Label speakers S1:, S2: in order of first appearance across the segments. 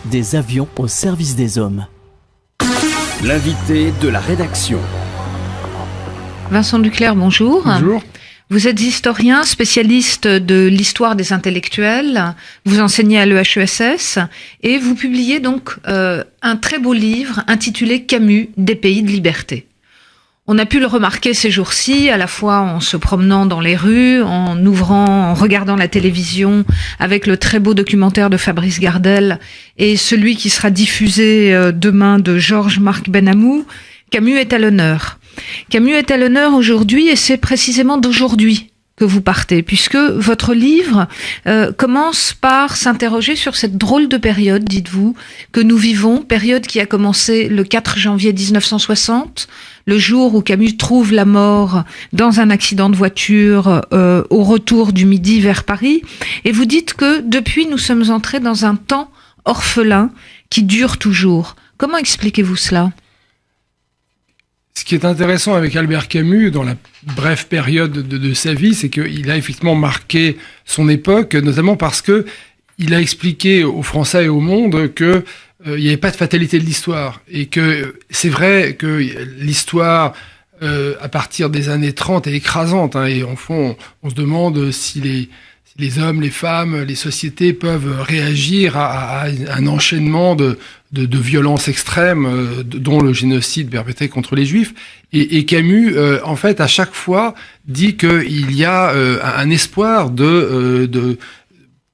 S1: Des avions au service des hommes.
S2: L'invité de la rédaction.
S3: Vincent Duclerc, bonjour.
S4: Bonjour.
S3: Vous êtes historien, spécialiste de l'histoire des intellectuels. Vous enseignez à l'EHESS et vous publiez donc un très beau livre intitulé Camus, des pays de liberté. On a pu le remarquer ces jours-ci, à la fois en se promenant dans les rues, en regardant la télévision, avec le très beau documentaire de Fabrice Gardel et celui qui sera diffusé demain de Georges-Marc Benamou. Camus est à l'honneur. Camus est à l'honneur aujourd'hui et c'est précisément d'aujourd'hui que vous partez, puisque votre livre commence par s'interroger sur cette drôle de période, dites-vous, que nous vivons, période qui a commencé le 4 janvier 1960, le jour où Camus trouve la mort dans un accident de voiture au retour du Midi vers Paris, et vous dites que depuis nous sommes entrés dans un temps orphelin qui dure toujours. Comment expliquez-vous cela ?
S4: Ce qui est intéressant avec Albert Camus, dans la brève période de sa vie, c'est qu'il a effectivement marqué son époque, notamment parce que il a expliqué aux Français et au monde que il n'y avait pas de fatalité de l'histoire. Et que c'est vrai que l'histoire, à partir des années 30, est écrasante. Et en fond, on se demande si les hommes, les femmes, les sociétés peuvent réagir à un enchaînement de violences extrêmes, dont le génocide perpétré contre les Juifs. Et Camus, en fait, à chaque fois, dit qu'il y a un espoir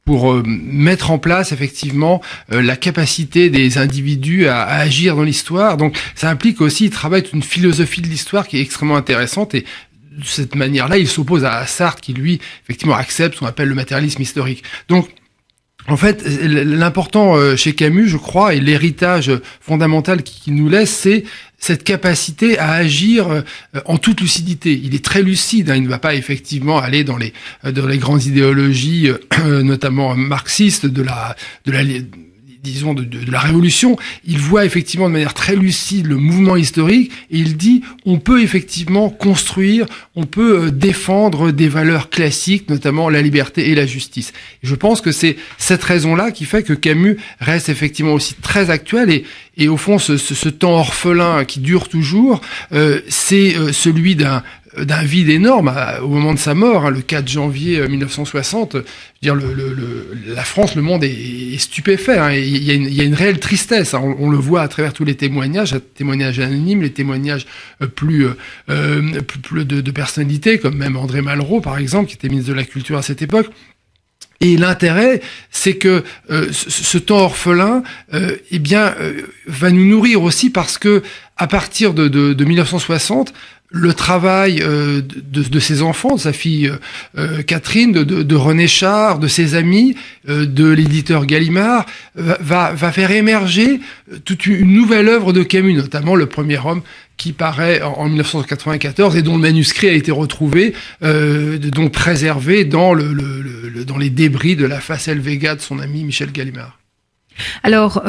S4: pour mettre en place effectivement la capacité des individus à agir dans l'histoire. Donc, ça implique aussi, il travaille une philosophie de l'histoire qui est extrêmement intéressante et de cette manière-là, il s'oppose à Sartre qui, lui, effectivement, accepte ce qu'on appelle le matérialisme historique. Donc, en fait, l'important chez Camus, je crois, et l'héritage fondamental qu'il nous laisse, c'est cette capacité à agir en toute lucidité. Il est très lucide, il ne va pas effectivement aller dans les grandes idéologies, notamment marxistes, de la Révolution. Il voit effectivement de manière très lucide le mouvement historique et il dit on peut effectivement construire, on peut défendre des valeurs classiques, notamment la liberté et la justice. Et je pense que c'est cette raison-là qui fait que Camus reste effectivement aussi très actuel et au fond ce temps orphelin qui dure toujours, c'est celui d'un vide énorme au moment de sa mort, le 4 janvier 1960. Je veux dire, la France, le monde est stupéfait. Il y a une réelle tristesse. On le voit à travers tous les témoignages anonymes, les témoignages plus de personnalités, comme même André Malraux, par exemple, qui était ministre de la Culture à cette époque. Et l'intérêt, c'est que ce temps orphelin, va nous nourrir aussi parce que à partir de 1960, le travail de ses enfants, de sa fille Catherine, de René Char, de ses amis, de l'éditeur Gallimard, va faire émerger toute une nouvelle œuvre de Camus, notamment Le Premier Homme, qui paraît en 1994 et dont le manuscrit a été retrouvé, donc préservé dans les débris de la Facel Vega de son ami Michel Gallimard.
S3: Alors,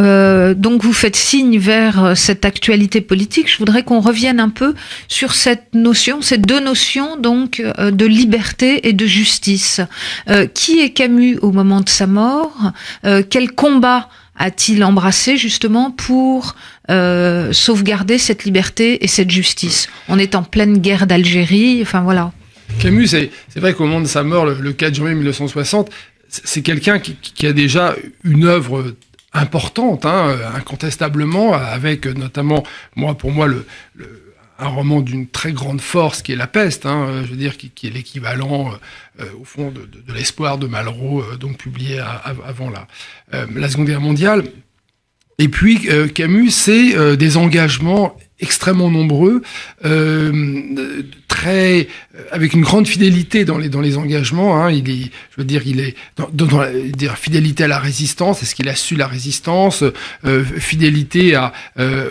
S3: donc vous faites signe vers cette actualité politique. Je voudrais qu'on revienne un peu sur ces deux notions donc de liberté et de justice. Qui est Camus au moment de sa mort ? Quel combat a-t-il embrassé justement pour sauvegarder cette liberté et cette justice ? On est en pleine guerre d'Algérie, enfin voilà.
S4: Camus, c'est vrai qu'au moment de sa mort, le 4 janvier 1960, c'est quelqu'un qui a déjà une œuvre importante, incontestablement, avec notamment, pour moi, un roman d'une très grande force qui est La Peste, je veux dire, qui est l'équivalent, au fond, de l'Espoir de Malraux, donc publié avant la Seconde Guerre mondiale. Et puis, Camus, c'est des engagements extrêmement nombreux, avec une grande fidélité dans les engagements. Il est dans la fidélité à la résistance. Est-ce qu'il a su la résistance, fidélité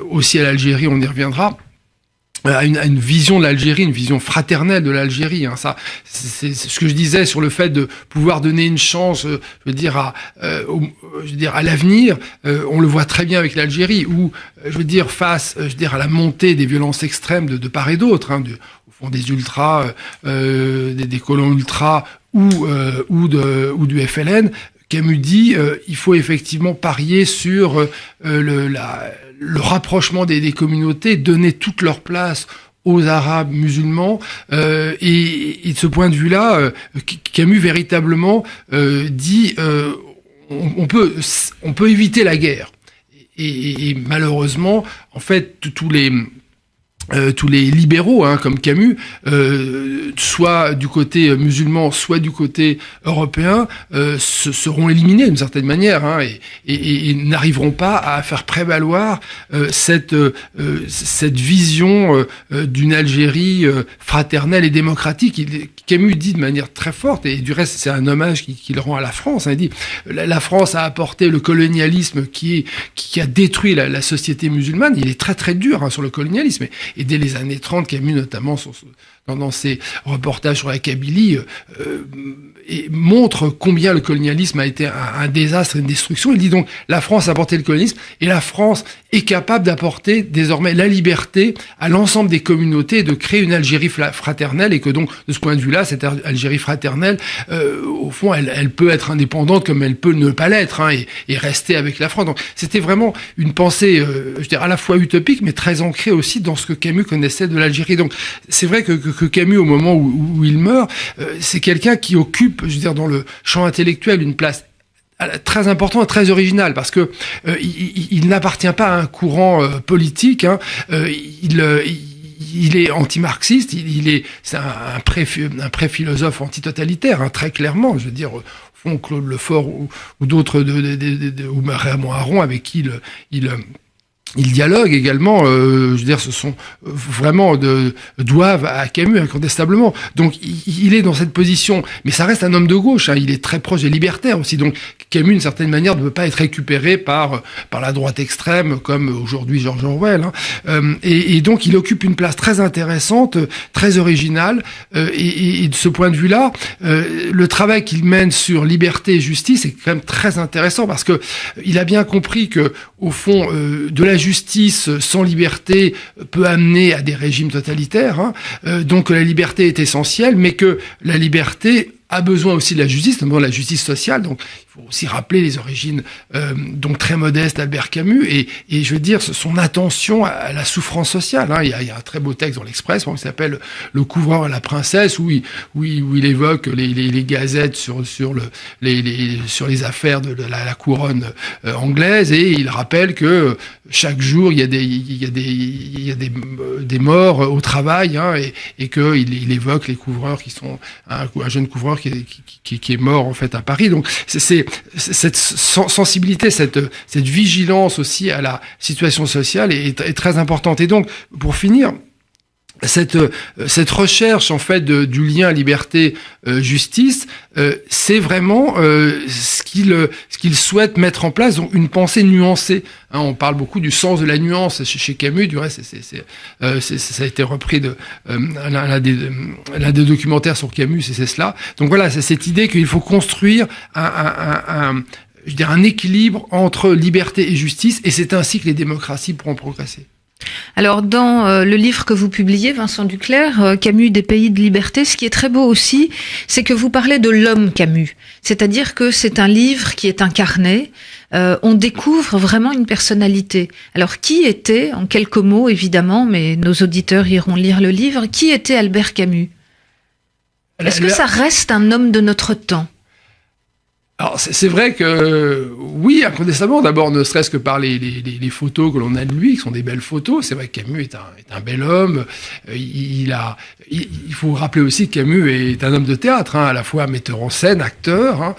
S4: aussi à l'Algérie, on y reviendra. À une vision de l'Algérie, une vision fraternelle de l'Algérie. Ça, c'est ce que je disais sur le fait de pouvoir donner une chance, à l'avenir. On le voit très bien avec l'Algérie, où, face, à la montée des violences extrêmes de part et d'autre, au fond des ultras, des colons ultras ou du FLN. Camus dit il faut effectivement parier sur le rapprochement des communautés, donner toute leur place aux Arabes musulmans, et de ce point de vue-là, Camus véritablement dit on peut éviter la guerre. Et malheureusement, en fait, tous les libéraux, comme Camus, soit du côté musulman, soit du côté européen, seront éliminés d'une certaine manière, et n'arriveront pas à faire prévaloir cette vision d'une Algérie fraternelle et démocratique. Camus dit de manière très forte, et du reste c'est un hommage qu'il rend à la France. Il dit la France a apporté le colonialisme qui a détruit la société musulmane. Il est très très dur sur le colonialisme. Et dès les années 30, Camus, notamment dans ses reportages sur la Kabylie, et montre combien le colonialisme a été un désastre, une destruction. Il dit donc la France a apporté le colonialisme, et la France est capable d'apporter désormais la liberté à l'ensemble des communautés, de créer une Algérie fraternelle, et que donc de ce point de vue-là, cette Algérie fraternelle, au fond, elle peut être indépendante comme elle peut ne pas l'être, et rester avec la France. Donc c'était vraiment une pensée, je veux dire, à la fois utopique, mais très ancrée aussi dans ce que Camus connaissait de l'Algérie. Donc c'est vrai que Camus, au moment où il meurt, c'est quelqu'un qui occupe, je veux dire, dans le champ intellectuel, une place très important et très original, parce que il n'appartient pas à un courant politique. Il est anti-marxiste, c'est un pré-philosophe antitotalitaire, très clairement. Je veux dire, au fond, Claude Lefort ou d'autres, ou Raymond Aron, avec qui il dialogue également, je veux dire, ce sont vraiment doivent à Camus incontestablement. Donc il est dans cette position, mais ça reste un homme de gauche. Il est très proche des libertaires aussi. Donc Camus, d'une certaine manière, ne peut pas être récupéré par la droite extrême comme aujourd'hui George Orwell. Et donc il occupe une place très intéressante, très originale. Et de ce point de vue-là, le travail qu'il mène sur liberté et justice est quand même très intéressant, parce que il a bien compris que, au fond, de la justice sans liberté peut amener à des régimes totalitaires, donc la liberté est essentielle, mais que la liberté a besoin aussi de la justice, notamment la justice sociale. Donc il faut aussi rappeler les origines donc très modestes d'Albert Camus, et je veux dire son attention à la souffrance sociale. Il y a un très beau texte dans l'Express qui s'appelle Le couvreur et la princesse, où il évoque les gazettes sur les affaires de la couronne anglaise, et il rappelle que chaque jour il y a des morts au travail, et que il évoque les couvreurs qui sont un jeune couvreur qui est mort en fait à Paris. Donc c'est cette sensibilité, cette vigilance aussi à la situation sociale est très importante. Et donc, pour finir, cette recherche en fait du lien liberté justice, c'est vraiment ce qu'il souhaite mettre en place, donc une pensée nuancée. On parle beaucoup du sens de la nuance chez Camus. Du reste, ça a été repris de l'un des documentaires sur Camus, c'est cela. Donc voilà, c'est cette idée qu'il faut construire un équilibre entre liberté et justice, et c'est ainsi que les démocraties pourront progresser.
S3: Alors, dans le livre que vous publiez, Vincent Duclercq, Camus, des pays de liberté, ce qui est très beau aussi, c'est que vous parlez de l'homme Camus. C'est-à-dire que c'est un livre qui est incarné. On découvre vraiment une personnalité. Alors, qui était, en quelques mots évidemment, mais nos auditeurs iront lire le livre, qui était Albert Camus ? Est-ce que ça reste un homme de notre temps ?
S4: Alors c'est vrai que oui, incontestablement, d'abord ne serait-ce que par les photos que l'on a de lui, qui sont des belles photos. C'est vrai que Camus est un bel homme. Il faut rappeler aussi que Camus est un homme de théâtre, à la fois metteur en scène, acteur.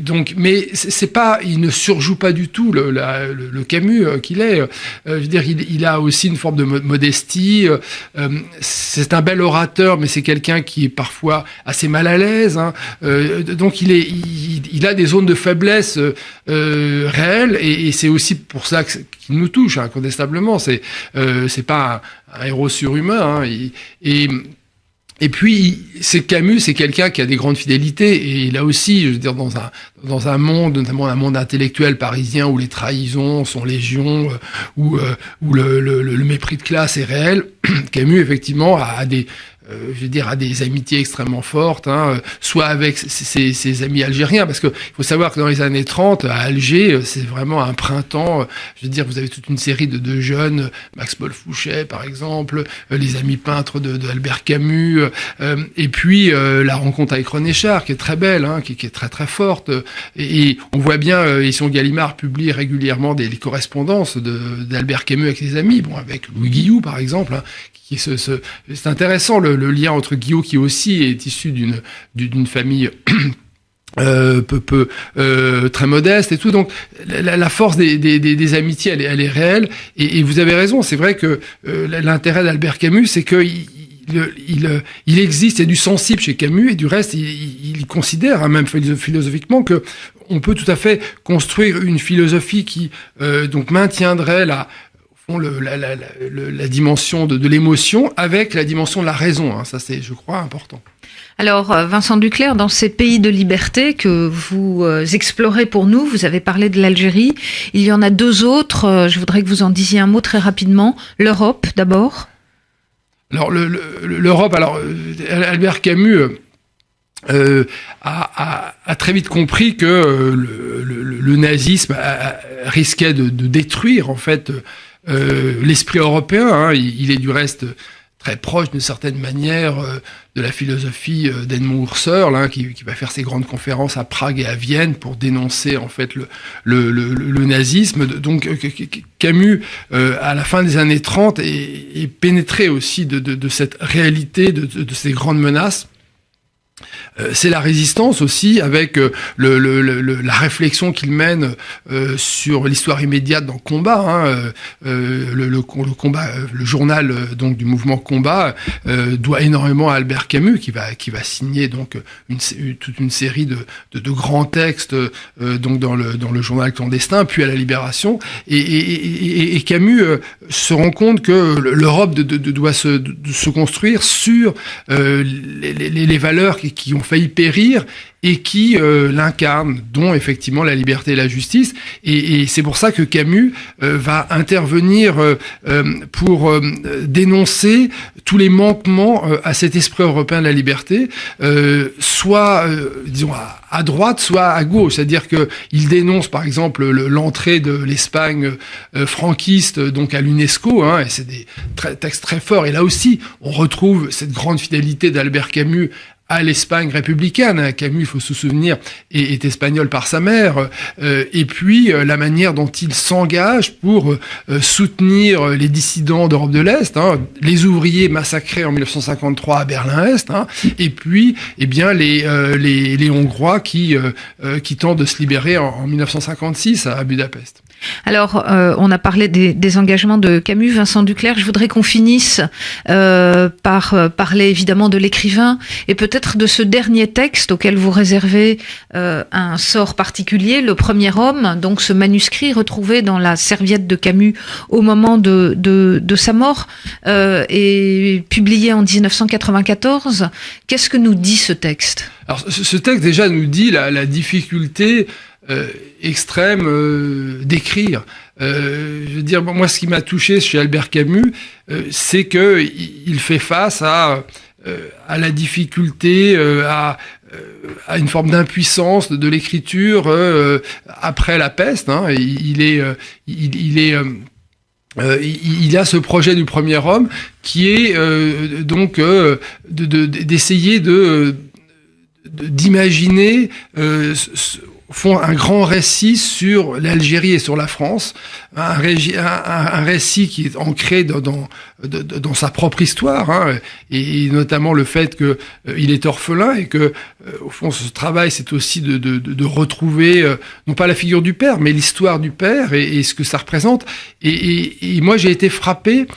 S4: Donc, mais c'est pas, il ne surjoue pas du tout le Camus qu'il est. Je veux dire, il a aussi une forme de modestie. C'est un bel orateur, mais c'est quelqu'un qui est parfois assez mal à l'aise. Donc il a des zones de faiblesse réelles, et c'est aussi pour ça qu'il nous touche incontestablement. C'est pas un héros surhumain, et puis c'est Camus, c'est quelqu'un qui a des grandes fidélités, et il a aussi, je veux dire, dans un monde, notamment un monde intellectuel parisien où les trahisons sont légion, où le mépris de classe est réel, Camus effectivement a des je veux dire, a des amitiés extrêmement fortes, soit avec ses amis algériens, parce que il faut savoir que dans les années 30, à Alger, c'est vraiment un printemps. Je veux dire, vous avez toute une série de jeunes, Max-Paul Fouchet, par exemple, les amis peintres de Albert Camus, et puis la rencontre avec René Char, qui est très belle, qui est très très forte. Et on voit bien, Éditions Gallimard publie régulièrement les correspondances d'Albert Camus avec ses amis, avec Louis Guillou, par exemple, c'est intéressant le lien entre Guillaume, qui aussi est issu d'une famille très modeste et tout. Donc la force des amitiés, elle est réelle. Et vous avez raison, c'est vrai que l'intérêt d'Albert Camus, c'est que il existe, il y a du sensible chez Camus, et du reste, il considère, même philosophiquement, que on peut tout à fait construire une philosophie qui donc maintiendrait la dimension de l'émotion avec la dimension de la raison. Ça, c'est, je crois, important.
S3: Alors, Vincent Duclercq, dans ces pays de liberté que vous explorez pour nous, vous avez parlé de l'Algérie, il y en a deux autres, je voudrais que vous en disiez un mot très rapidement. L'Europe, d'abord. Alors,
S4: l'Europe, Albert Camus a très vite compris que le nazisme risquait de détruire, en fait, l'esprit européen. Il est du reste très proche d'une certaine manière de la philosophie d'Edmond Husserl, qui va faire ses grandes conférences à Prague et à Vienne pour dénoncer en fait le nazisme. Donc Camus, à la fin des années 30, est pénétré aussi de cette réalité, de ces grandes menaces. C'est la résistance aussi, avec la réflexion qu'il mène sur l'histoire immédiate dans Combat. Le combat, le journal donc du mouvement Combat doit énormément à Albert Camus, qui va signer donc toute une série de grands textes donc dans le journal clandestin, puis à la Libération. Et Camus se rend compte que l'Europe doit se construire sur les valeurs qui ont failli périr et qui l'incarnent, dont effectivement la liberté et la justice. Et c'est pour ça que Camus va intervenir pour dénoncer tous les manquements à cet esprit européen de la liberté, soit disons à droite, soit à gauche. C'est-à-dire que il dénonce par exemple l'entrée de l'Espagne franquiste donc à l'UNESCO, et c'est des textes très forts. Et là aussi, on retrouve cette grande fidélité d'Albert Camus à l'Espagne républicaine. Camus, il faut se souvenir, est espagnol par sa mère. Et puis, la manière dont il s'engage pour soutenir les dissidents d'Europe de l'Est, les ouvriers massacrés en 1953 à Berlin-Est, et puis, eh bien, les Hongrois qui tentent de se libérer en 1956 à Budapest.
S3: Alors, on a parlé des engagements de Camus, Vincent Duclercq. Je voudrais qu'on finisse par parler évidemment de l'écrivain et peut-être de ce dernier texte auquel vous réservez un sort particulier, Le Premier Homme, donc ce manuscrit retrouvé dans la serviette de Camus au moment de sa mort et publié en 1994. Qu'est-ce que nous dit ce texte ?
S4: Alors, ce texte déjà nous dit la difficulté extrême d'écrire. Je veux dire, moi, ce qui m'a touché chez Albert Camus, c'est que il fait face à la difficulté, à une forme d'impuissance de l'écriture après la peste. Il a ce projet du Premier Homme qui est donc d'essayer d'imaginer font un grand récit sur l'Algérie et sur la France, un récit qui est ancré dans sa propre histoire, et notamment le fait que il est orphelin et que au fond ce travail c'est aussi de retrouver non pas la figure du père mais l'histoire du père et ce que ça représente. Et moi j'ai été frappé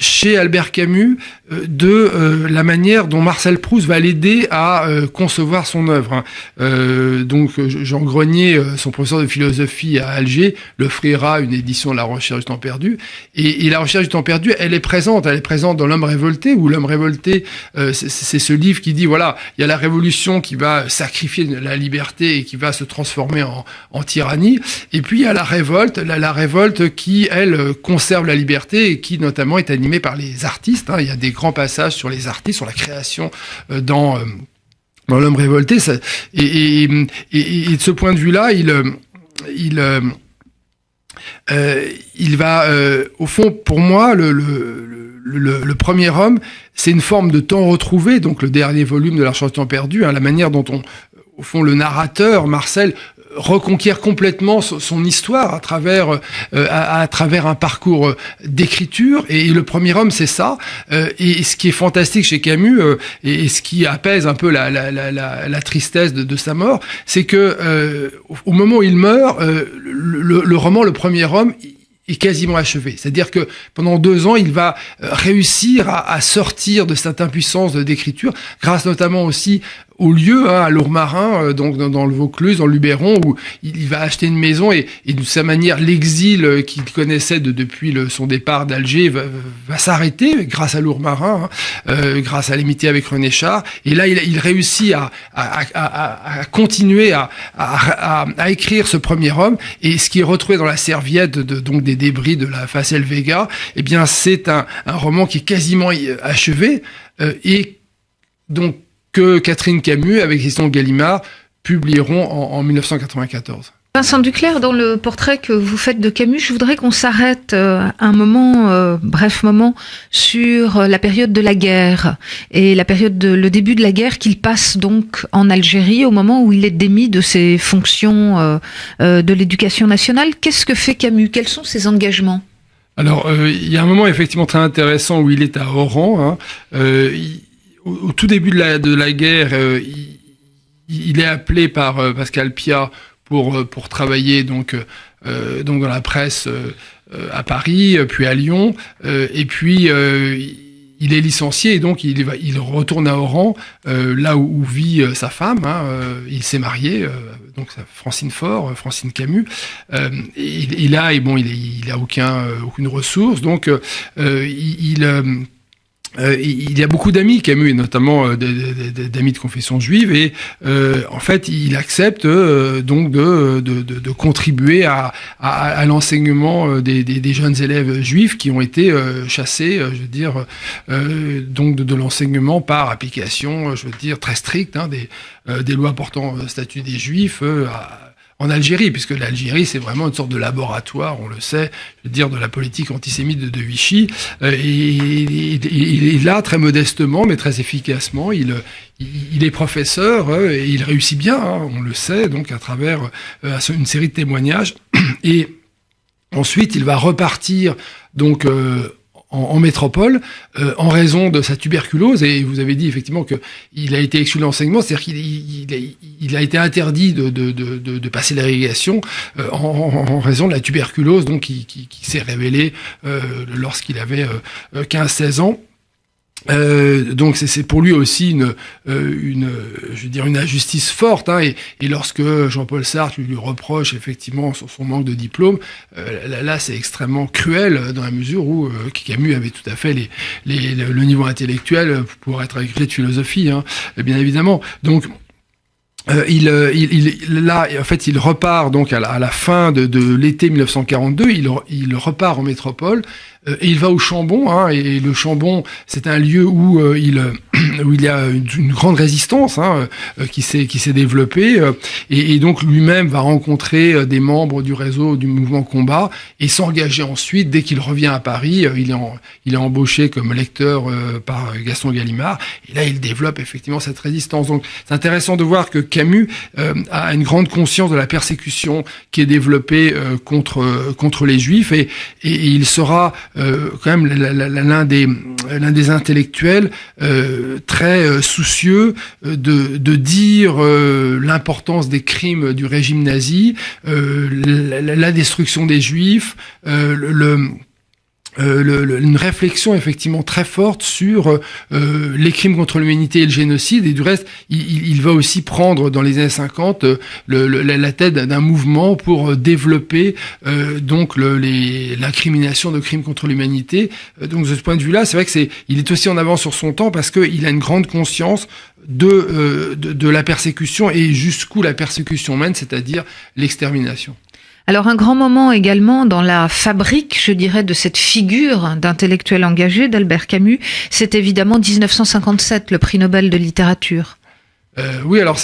S4: chez Albert Camus de la manière dont Marcel Proust va l'aider à concevoir son œuvre. Donc j'en Grenier, son professeur de philosophie à Alger, lui offrira une édition de La Recherche du temps perdu. Et La Recherche du temps perdu, elle est présente dans L'Homme révolté, où L'Homme révolté, c'est ce livre qui dit, voilà, il y a la révolution qui va sacrifier la liberté et qui va se transformer en tyrannie. Et puis il y a la révolte qui, elle, conserve la liberté et qui notamment est animée par les artistes. Il y a des grands passages sur les artistes, sur la création dans L'Homme révolté. Et de ce point de vue-là, il va, au fond, pour moi, le premier homme, c'est une forme de temps retrouvé, donc le dernier volume de La Recherche du temps perdu, la manière dont au fond, le narrateur, Marcel, reconquiert complètement son histoire à travers un parcours d'écriture. Et le premier homme, c'est ça. Et ce qui est fantastique chez Camus, et ce qui apaise un peu la tristesse de sa mort, c'est que au moment où il meurt, le roman Le Premier Homme est quasiment achevé. C'est-à-dire que pendant 2 ans, il va réussir à sortir de cette impuissance d'écriture, grâce notamment aussi au lieu, à Lourmarin, donc dans le Vaucluse, dans le Luberon, où il va acheter une maison et de sa manière, l'exil qu'il connaissait depuis son départ d'Alger va s'arrêter grâce à Lourmarin, grâce à l'amitié avec René Char. Et là, il réussit à continuer à écrire ce premier homme. Et ce qui est retrouvé dans la serviette donc des débris de la Facel Vega, eh bien, c'est un roman qui est quasiment achevé et donc que Catherine Camus, avec Christian Gallimard, publieront en 1994.
S3: Vincent Duclercq, dans le portrait que vous faites de Camus, je voudrais qu'on s'arrête bref moment, sur la période de la guerre et le début de la guerre qu'il passe donc en Algérie au moment où il est démis de ses fonctions de l'éducation nationale. Qu'est-ce que fait Camus? Quels sont ses engagements?
S4: Alors, il y a un moment effectivement très intéressant où il est à Oran. Au tout début de la guerre, il est appelé par Pascal Piat pour travailler donc dans la presse à Paris, puis à Lyon, et puis il est licencié et donc il retourne à Oran, là où vit sa femme. Il s'est marié, donc Francine Faure, Francine Camus. Il a aucune ressource, donc il y a beaucoup d'amis Camus, et notamment d'amis de confession juive, et en fait il accepte donc de contribuer à l'enseignement des jeunes élèves juifs qui ont été chassés, donc de l'enseignement par application, très stricte, des lois portant statut des juifs en Algérie, puisque l'Algérie, c'est vraiment une sorte de laboratoire, on le sait, de la politique antisémite de Vichy. Et là, très modestement, mais très efficacement, il est professeur et il réussit bien, on le sait, donc à travers une série de témoignages. Et ensuite, il va repartir donc en métropole en raison de sa tuberculose, et vous avez dit effectivement que il a été exclu de l'enseignement, c'est-à-dire qu'il a été interdit de passer l'irrigation en raison de la tuberculose, donc qui s'est révélée lorsqu'il avait 15-16 ans. Donc c'est pour lui aussi une injustice forte, et lorsque Jean-Paul Sartre lui reproche effectivement son manque de diplôme, là c'est extrêmement cruel dans la mesure où Camus avait tout à fait le niveau intellectuel pour pouvoir être agrégé de philosophie, bien évidemment. Donc il repart donc à la fin de l'été 1942, il repart en métropole, et il va au Chambon, et le Chambon, c'est un lieu où il y a une grande résistance qui s'est développée, et donc lui-même va rencontrer des membres du réseau du mouvement Combat et s'engager ensuite. Dès qu'il revient à Paris, il est embauché comme lecteur par Gaston Gallimard, et là il développe effectivement cette résistance. Donc c'est intéressant de voir que Camus a une grande conscience de la persécution qui est développée contre les Juifs, et il sera quand même l'un des intellectuels très soucieux de dire l'importance des crimes du régime nazi, la destruction des Juifs, une réflexion effectivement très forte sur les crimes contre l'humanité et le génocide, et du reste il va aussi prendre dans les années 50 la tête d'un mouvement pour développer donc l'incrimination de crimes contre l'humanité. Donc de ce point de vue-là, c'est vrai que il est aussi en avance sur son temps parce qu'il a une grande conscience de la persécution et jusqu'où la persécution mène, c'est-à-dire l'extermination.
S3: Alors un grand moment également dans la fabrique, je dirais, de cette figure d'intellectuel engagé d'Albert Camus, c'est évidemment 1957, le prix Nobel de littérature.
S4: Oui, alors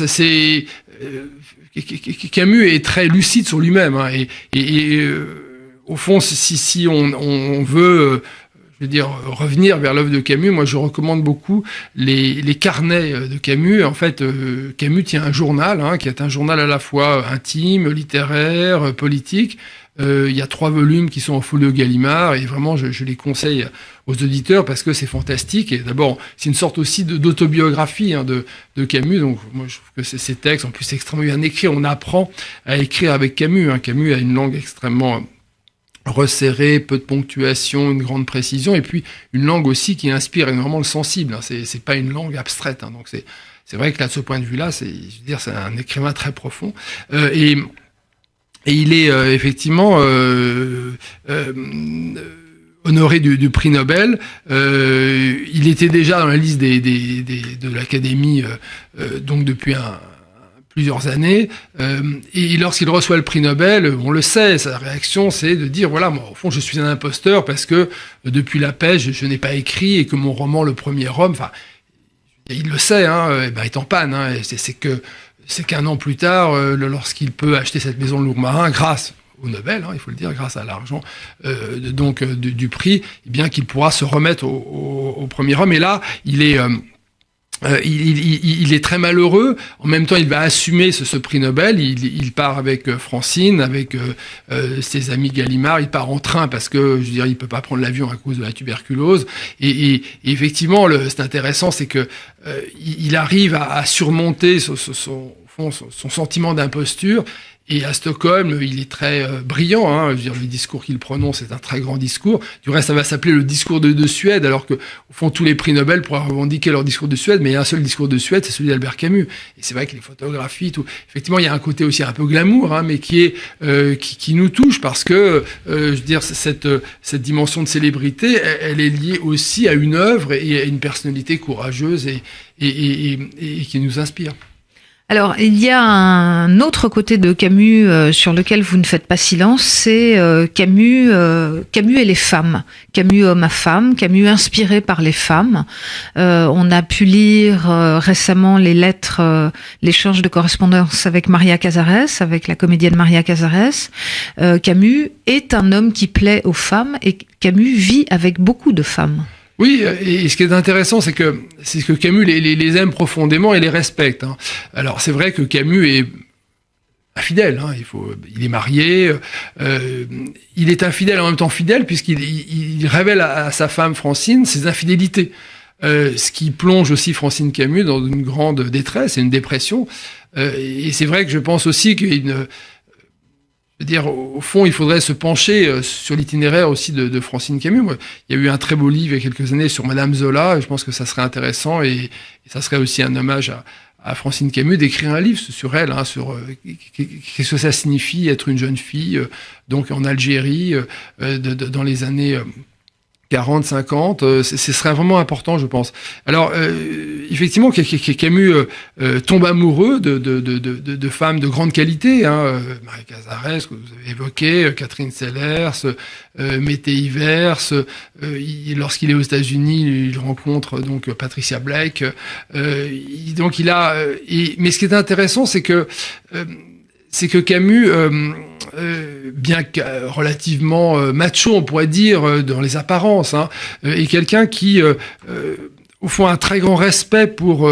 S4: Camus est très lucide sur lui-même, hein, et au fond, si on veut revenir vers l'œuvre de Camus, moi je recommande beaucoup les carnets de Camus. En fait, Camus tient un journal, hein, qui est un journal à la fois intime, littéraire, politique. Il y a 3 volumes qui sont en folio Gallimard, et vraiment je les conseille aux auditeurs parce que c'est fantastique. Et d'abord, c'est une sorte aussi d'autobiographie, hein, de Camus. Donc moi je trouve que ces textes, en plus, c'est extrêmement bien écrit. On apprend à écrire avec Camus, hein. Camus a une langue extrêmement resserré, peu de ponctuation, une grande précision, et puis une langue aussi qui inspire énormément le sensible, hein. C'est pas une langue abstraite, hein. Donc c'est vrai que là, de ce point de vue-là, c'est un écrivain très profond, et il est effectivement honoré du prix Nobel. Il était déjà dans la liste de l'Académie donc depuis plusieurs années, et lorsqu'il reçoit le prix Nobel, on le sait, sa réaction c'est de dire voilà, moi au fond je suis un imposteur parce que depuis la pêche je n'ai pas écrit, et que mon roman Le Premier Homme, enfin il le sait, hein, est en panne, hein, c'est qu'un an plus tard, lorsqu'il peut acheter cette maison de Lourmarin grâce au Nobel, hein, il faut le dire, grâce à l'argent du prix, eh bien qu'il pourra se remettre au Premier Homme. Et là il est il est très malheureux. En même temps, il va assumer ce prix Nobel. Il part avec Francine, avec ses amis Gallimard. Il part en train parce que, je veux dire, il peut pas prendre l'avion à cause de la tuberculose. Et effectivement, c'est intéressant, c'est que il arrive à surmonter son sentiment d'imposture. Et à Stockholm, il est très brillant, hein. Je veux dire, les discours qu'il prononce, c'est un très grand discours. Du reste, ça va s'appeler le discours de Suède, alors que, au fond, tous les prix Nobel pourraient revendiquer leur discours de Suède, mais il y a un seul discours de Suède, c'est celui d'Albert Camus. Et c'est vrai que les photographies, tout, effectivement, il y a un côté aussi un peu glamour, hein, mais qui nous touche parce que, je veux dire, cette dimension de célébrité, elle est liée aussi à une œuvre et à une personnalité courageuse et qui nous inspire.
S3: Alors, il y a un autre côté de Camus sur lequel vous ne faites pas silence, c'est Camus et les femmes. Camus homme à femme, Camus inspiré par les femmes. On a pu lire récemment les lettres, l'échange de correspondance avec Maria Casares, avec la comédienne Maria Casares. Camus est un homme qui plaît aux femmes et Camus vit avec beaucoup de femmes.
S4: Oui, et ce qui est intéressant, c'est que Camus les aime profondément et les respecte, hein. Alors c'est vrai que Camus est infidèle, hein, il est marié, il est infidèle en même temps fidèle puisqu'il révèle à sa femme Francine ses infidélités, ce qui plonge aussi Francine Camus dans une grande détresse et une dépression. Et c'est vrai que je pense aussi au fond, il faudrait se pencher sur l'itinéraire aussi de Francine Camus. Moi, il y a eu un très beau livre il y a quelques années sur Madame Zola, et je pense que ça serait intéressant, et ça serait aussi un hommage à Francine Camus d'écrire un livre sur elle, hein, sur qu'est-ce que ça signifie être une jeune fille, donc en Algérie, dans les années 40, 50, ce serait vraiment important, je pense. Alors, effectivement, Camus tombe amoureux de femmes de grande qualité, hein, Maria Casares, que vous avez évoqué, Catherine Sellers, Mété Ivers. Lorsqu'il est aux États-Unis, il rencontre donc Patricia Blake. Donc mais ce qui est intéressant, c'est que Camus, bien que relativement macho, on pourrait dire, dans les apparences, hein, est quelqu'un qui, au fond, a un très grand respect pour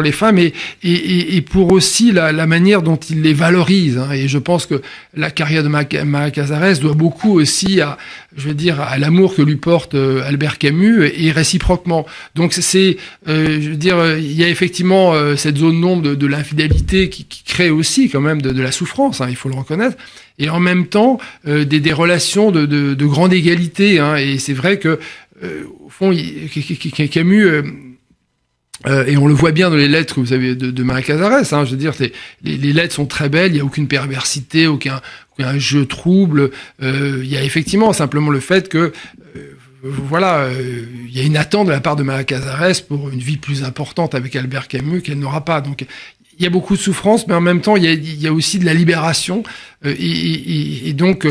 S4: les femmes et pour aussi la manière dont il les valorise, hein. Et je pense que la carrière de Maria Casares doit beaucoup aussi à l'amour que lui porte Albert Camus et réciproquement. Donc il y a effectivement cette zone d'ombre de l'infidélité qui crée aussi quand même de la souffrance, hein, il faut le reconnaître. et en même temps des relations de grande égalité. Hein, et c'est vrai que au fond, Camus et on le voit bien dans les lettres que vous avez de Marie Cazares. Hein, je veux dire, les lettres sont très belles. Il y a aucune perversité, aucun jeu trouble. Il y a effectivement simplement le fait que il y a une attente de la part de Marie Cazares pour une vie plus importante avec Albert Camus qu'elle n'aura pas. Donc il y a beaucoup de souffrance, mais en même temps, il y a aussi de la libération. Et donc,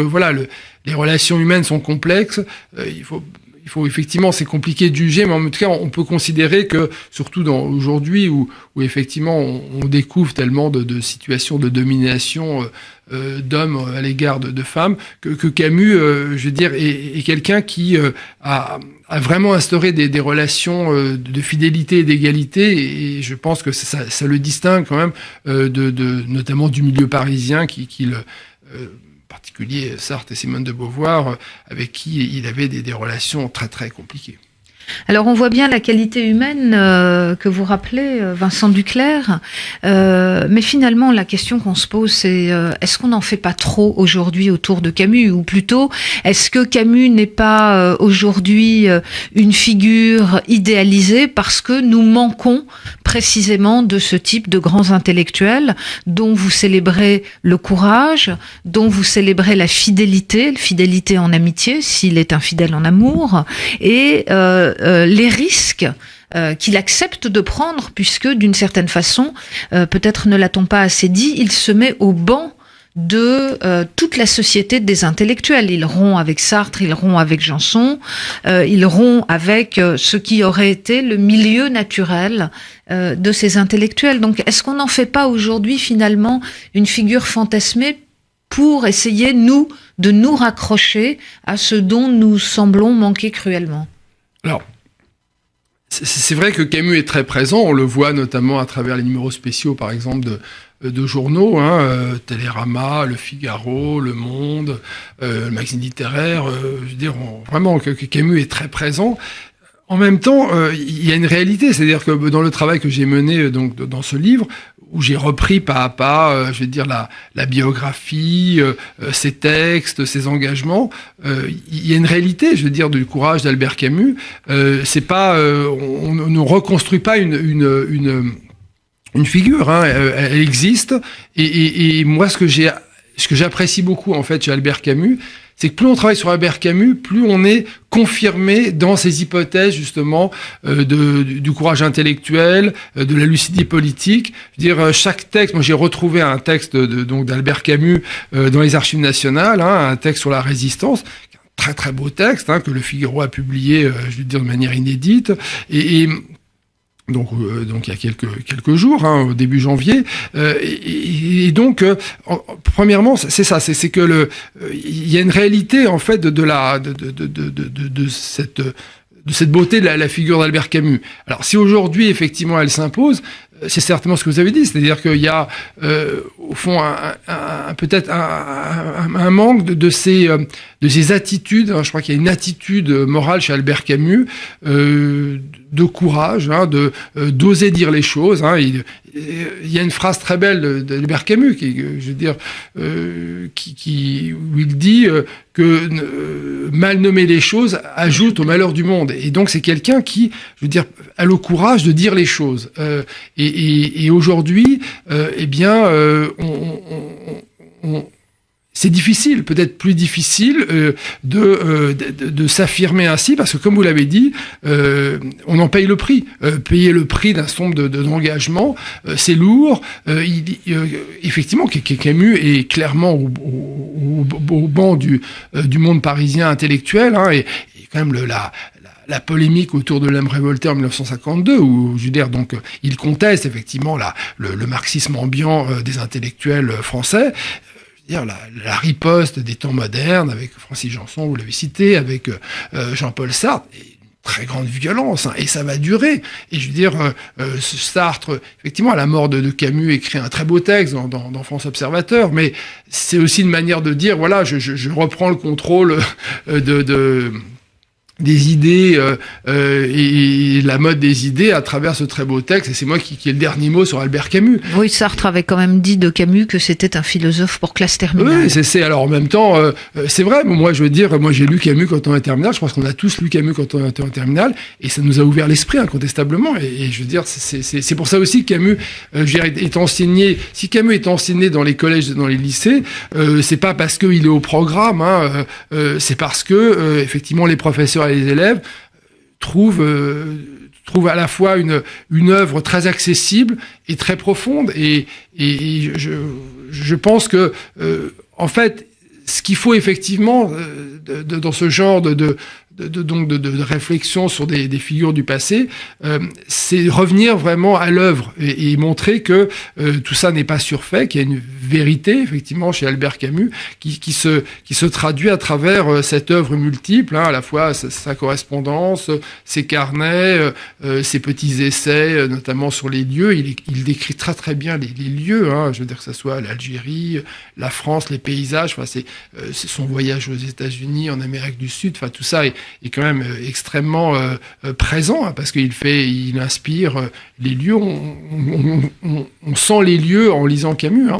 S4: les relations humaines sont complexes. Il faut effectivement, c'est compliqué de juger, mais en tout cas, on peut considérer que, surtout aujourd'hui, où effectivement, on découvre tellement de situations de domination d'hommes à l'égard de femmes, que Camus, je veux dire, est quelqu'un qui a vraiment instauré des relations de fidélité et d'égalité, et je pense que ça le distingue quand même notamment du milieu parisien qui particulier Sartre et Simone de Beauvoir, avec qui il avait des relations très très compliquées.
S3: Alors on voit bien la qualité humaine que vous rappelez, Vincent Duclercq, mais finalement la question qu'on se pose c'est est-ce qu'on n'en fait pas trop aujourd'hui autour de Camus, ou plutôt est-ce que Camus n'est pas aujourd'hui une figure idéalisée parce que nous manquons précisément de ce type de grands intellectuels dont vous célébrez le courage, dont vous célébrez la fidélité en amitié s'il est infidèle en amour, et les risques qu'il accepte de prendre, puisque d'une certaine façon, peut-être ne l'a-t-on pas assez dit, il se met au banc de toute la société des intellectuels. Il rompt avec Sartre, il rompt avec Janson, il rompt avec ce qui aurait été le milieu naturel de ces intellectuels. Donc est-ce qu'on n'en fait pas aujourd'hui finalement une figure fantasmée pour essayer, de nous raccrocher à ce dont nous semblons manquer cruellement ?
S4: Alors, c'est vrai que Camus est très présent, on le voit notamment à travers les numéros spéciaux, par exemple, de journaux, Télérama, Le Figaro, Le Monde, le magazine littéraire, je veux dire, vraiment que Camus est très présent. En même temps, il y a une réalité, c'est-à-dire que dans le travail que j'ai mené donc dans ce livre, où j'ai repris pas à pas, je vais dire la biographie, ses textes, ses engagements, il y a une réalité, je veux dire, du courage d'Albert Camus. C'est pas, on ne reconstruit pas une figure, hein, elle existe. Et moi, ce que j'apprécie beaucoup en fait chez Albert Camus, c'est que plus on travaille sur Albert Camus, plus on est confirmé dans ses hypothèses justement du courage intellectuel, de la lucidité politique. Je veux dire, chaque texte, moi j'ai retrouvé un texte donc d'Albert Camus dans les Archives nationales, hein, un texte sur la résistance, un très très beau texte que le Figaro a publié, je veux dire de manière inédite, donc il y a quelques jours, au début janvier, et donc premièrement c'est ça, c'est que il y a une réalité en fait de cette beauté de la figure d'Albert Camus. Alors si aujourd'hui effectivement elle s'impose, c'est certainement ce que vous avez dit, c'est-à-dire qu'il y a au fond peut-être un manque de ces attitudes. Je crois qu'il y a une attitude morale chez Albert Camus de courage, d'oser dire les choses. Il y a une phrase très belle d'Albert Camus qui je veux dire, où il dit que mal nommer les choses ajoute au malheur du monde. Et donc c'est quelqu'un qui, je veux dire, a le courage de dire les choses. Et aujourd'hui, c'est difficile, peut-être plus difficile de s'affirmer ainsi, parce que comme vous l'avez dit, on en paye le prix. Payer le prix d'un certain nombre d'engagements, c'est lourd. Effectivement, Camus est clairement au banc du monde parisien intellectuel, et quand même la polémique autour de l'homme révolté en 1952, où je veux dire, donc, il conteste effectivement le marxisme ambiant des intellectuels français. Dire la riposte des temps modernes avec Francis Janson, vous l'avez cité, avec Jean-Paul Sartre, et une très grande violence, et ça va durer. Et je veux dire, Sartre, effectivement, à la mort de Camus, écrit un très beau texte dans France Observateur, mais c'est aussi une manière de dire, voilà, je reprends le contrôle des idées et la mode des idées à travers ce très beau texte. Et c'est moi qui ai le dernier mot sur Albert Camus.
S3: Oui, Sartre avait quand même dit de Camus que c'était un philosophe pour classe terminale.
S4: Oui, c'est alors en même temps, c'est vrai. Moi, je veux dire, moi j'ai lu Camus quand on est en terminale. Je pense qu'on a tous lu Camus quand on était en terminale, et ça nous a ouvert l'esprit incontestablement. Et je veux dire, c'est pour ça aussi que Camus est enseigné. Si Camus est enseigné dans les collèges, dans les lycées, c'est pas parce qu'il est au programme. C'est parce que effectivement les professeurs et les élèves trouvent à la fois une œuvre très accessible et très profonde. Et je pense que en fait, ce qu'il faut effectivement dans ce genre de réflexion sur des figures du passé, c'est revenir vraiment à l'œuvre et montrer que tout ça n'est pas surfait, qu'il y a une vérité effectivement chez Albert Camus qui se traduit à travers cette œuvre multiple, à la fois sa correspondance, ses carnets, ses petits essais, notamment sur les lieux. Il décrit très très bien les lieux, je veux dire que ce soit l'Algérie, la France, les paysages. Enfin, c'est son voyage aux États-Unis, en Amérique du Sud. Enfin, tout ça est quand même extrêmement présent, parce qu'il inspire les lieux. On sent les lieux en lisant Camus.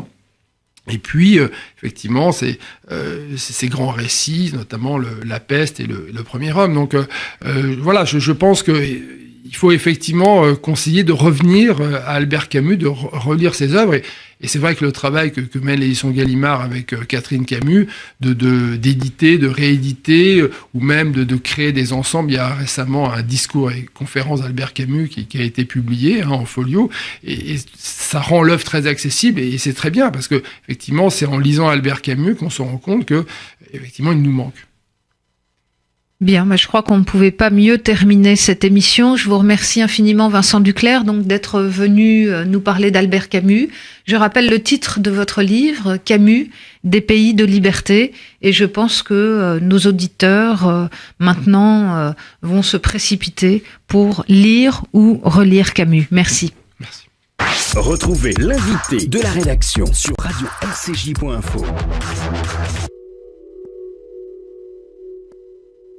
S4: Et puis, effectivement, ces grands récits, notamment La Peste et le Premier Homme. Donc, voilà, je pense que il faut effectivement conseiller de revenir à Albert Camus, de relire ses œuvres. Et c'est vrai que le travail que mène l'édition Gallimard avec Catherine Camus, d'éditer, de rééditer, ou même de créer des ensembles. Il y a récemment un discours et conférence d'Albert Camus qui a été publié en folio, et ça rend l'œuvre très accessible, et c'est très bien, parce que effectivement, c'est en lisant Albert Camus qu'on se rend compte que effectivement, il nous manque.
S3: Bien, je crois qu'on ne pouvait pas mieux terminer cette émission. Je vous remercie infiniment, Vincent Duclercq, donc d'être venu nous parler d'Albert Camus. Je rappelle le titre de votre livre, Camus, des pays de liberté, et je pense que nos auditeurs maintenant vont se précipiter pour lire ou relire Camus. Merci.
S4: Merci.
S1: Retrouvez l'invité de la rédaction sur radio-rcj.info.